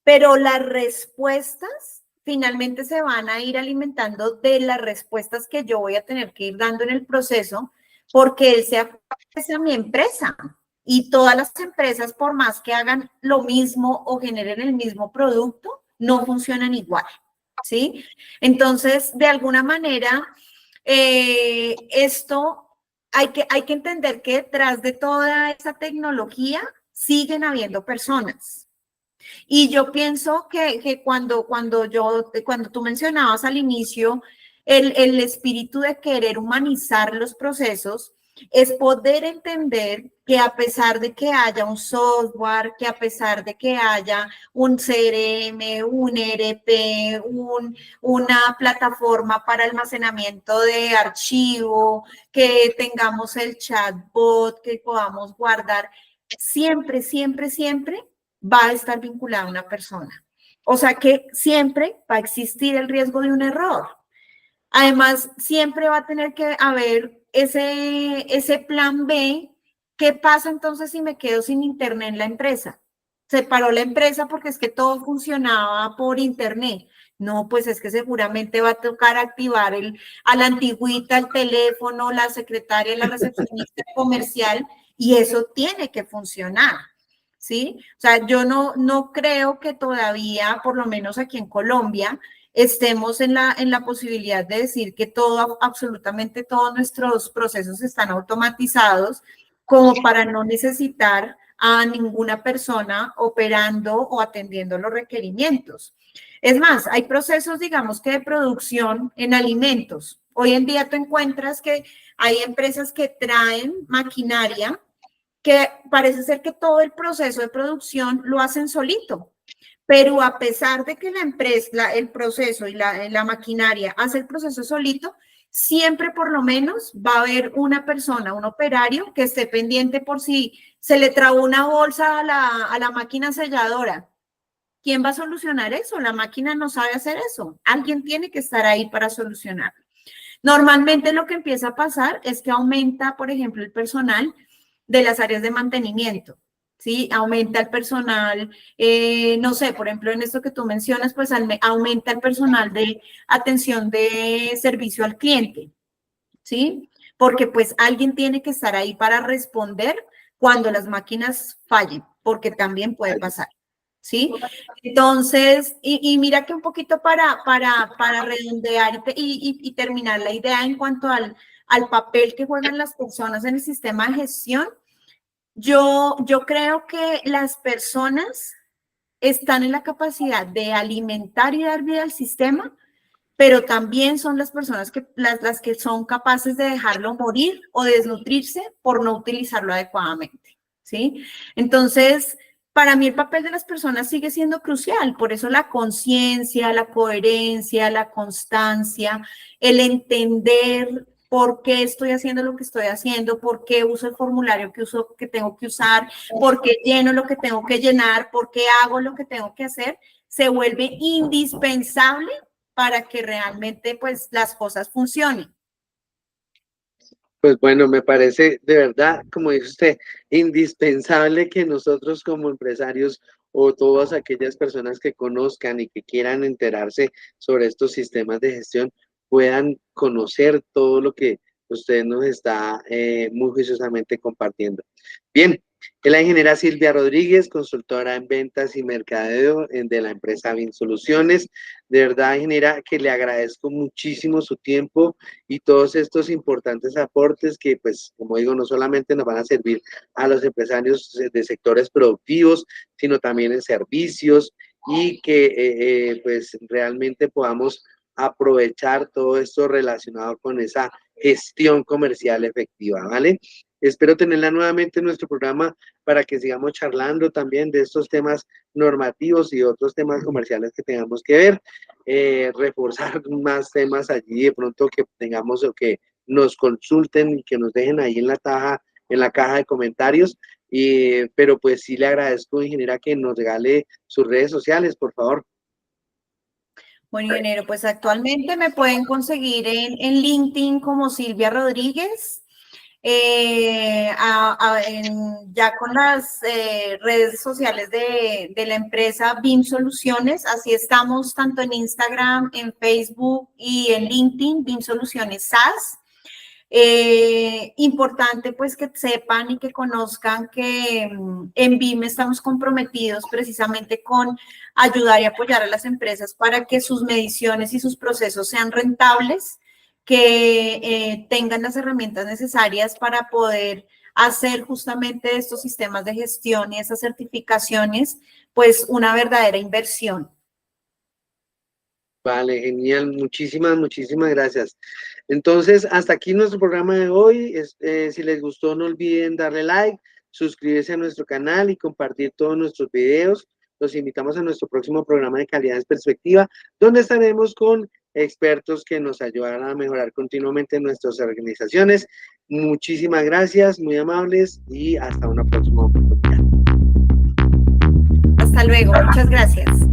pero las respuestas finalmente se van a ir alimentando de las respuestas que yo voy a tener que ir dando en el proceso, porque él se aprecia a mi empresa. Y todas las empresas, por más que hagan lo mismo o generen el mismo producto, no funcionan igual, ¿sí? Entonces, de alguna manera, esto hay que entender que detrás de toda esa tecnología siguen habiendo personas. Y yo pienso que cuando tú mencionabas al inicio el espíritu de querer humanizar los procesos, es poder entender que a pesar de que haya un software, que a pesar de que haya un CRM, un ERP, una plataforma para almacenamiento de archivo, que tengamos el chatbot, que podamos guardar, siempre, siempre, siempre va a estar vinculada a una persona. O sea que siempre va a existir el riesgo de un error. Además, siempre va a tener que haber ese plan B. ¿Qué pasa entonces si me quedo sin internet en la empresa? Se paró la empresa porque es que todo funcionaba por internet. No, pues es que seguramente va a tocar activar a la antigüita, el teléfono, la secretaria, la recepcionista comercial, y eso tiene que funcionar. ¿Sí? O sea, yo no creo que todavía, por lo menos aquí en Colombia, estemos en la posibilidad de decir que absolutamente todos nuestros procesos están automatizados como para no necesitar a ninguna persona operando o atendiendo los requerimientos. Es más, hay procesos, digamos que de producción en alimentos. Hoy en día tú encuentras que hay empresas que traen maquinaria que parece ser que todo el proceso de producción lo hacen solito, pero a pesar de que la empresa, el proceso y la maquinaria hace el proceso solito, siempre por lo menos va a haber una persona, un operario, que esté pendiente por si se le trabó una bolsa a la máquina selladora. ¿quién va a solucionar eso? La máquina no sabe hacer eso. Alguien tiene que estar ahí para solucionar. Normalmente lo que empieza a pasar es que aumenta, por ejemplo, el personal de las áreas de mantenimiento, ¿sí? Aumenta el personal, no sé, por ejemplo, en esto que tú mencionas, pues aumenta el personal de atención de servicio al cliente, ¿sí? Porque pues alguien tiene que estar ahí para responder cuando las máquinas fallen, porque también puede pasar, ¿sí? Entonces, y mira que un poquito para redondear y terminar la idea en cuanto al papel que juegan las personas en el sistema de gestión, yo creo que las personas están en la capacidad de alimentar y dar vida al sistema, pero también son las personas las que son capaces de dejarlo morir o desnutrirse por no utilizarlo adecuadamente, ¿sí? Entonces, para mí el papel de las personas sigue siendo crucial, por eso la conciencia, la coherencia, la constancia, el entender por qué estoy haciendo lo que estoy haciendo, por qué uso el formulario que tengo que usar, por qué lleno lo que tengo que llenar, por qué hago lo que tengo que hacer, se vuelve indispensable para que realmente pues las cosas funcionen. Pues bueno, me parece de verdad, como dice usted, indispensable que nosotros como empresarios o todas aquellas personas que conozcan y que quieran enterarse sobre estos sistemas de gestión puedan conocer todo lo que usted nos está muy juiciosamente compartiendo. Bien, es la ingeniera Silvia Rodríguez, consultora en ventas y mercadeo de la empresa BIM Soluciones. De verdad, ingeniera, que le agradezco muchísimo su tiempo y todos estos importantes aportes que, pues, como digo, no solamente nos van a servir a los empresarios de sectores productivos, sino también en servicios y que, pues, realmente podamos aprovechar todo esto relacionado con esa gestión comercial efectiva, ¿vale? Espero tenerla nuevamente en nuestro programa para que sigamos charlando también de estos temas normativos y otros temas comerciales que tengamos que ver, reforzar más temas allí de pronto que tengamos o que nos consulten y que nos dejen ahí en la caja de comentarios. Pero pues sí le agradezco, ingeniera, que nos regale sus redes sociales, por favor. Bueno, ingeniero, pues actualmente me pueden conseguir en LinkedIn como Silvia Rodríguez, ya con las redes sociales de la empresa BIM Soluciones, así estamos tanto en Instagram, en Facebook y en LinkedIn, BIM Soluciones SAS. Importante pues que sepan y que conozcan que en BIM estamos comprometidos precisamente con ayudar y apoyar a las empresas para que sus mediciones y sus procesos sean rentables, que tengan las herramientas necesarias para poder hacer justamente estos sistemas de gestión y esas certificaciones, pues una verdadera inversión. Vale, genial, muchísimas gracias. Entonces, hasta aquí nuestro programa de hoy. Si les gustó, no olviden darle like, suscribirse a nuestro canal y compartir todos nuestros videos. Los invitamos a nuestro próximo programa de Calidad en Perspectiva, donde estaremos con expertos que nos ayudarán a mejorar continuamente nuestras organizaciones. Muchísimas gracias, muy amables y hasta una próxima oportunidad. Hasta luego, muchas gracias.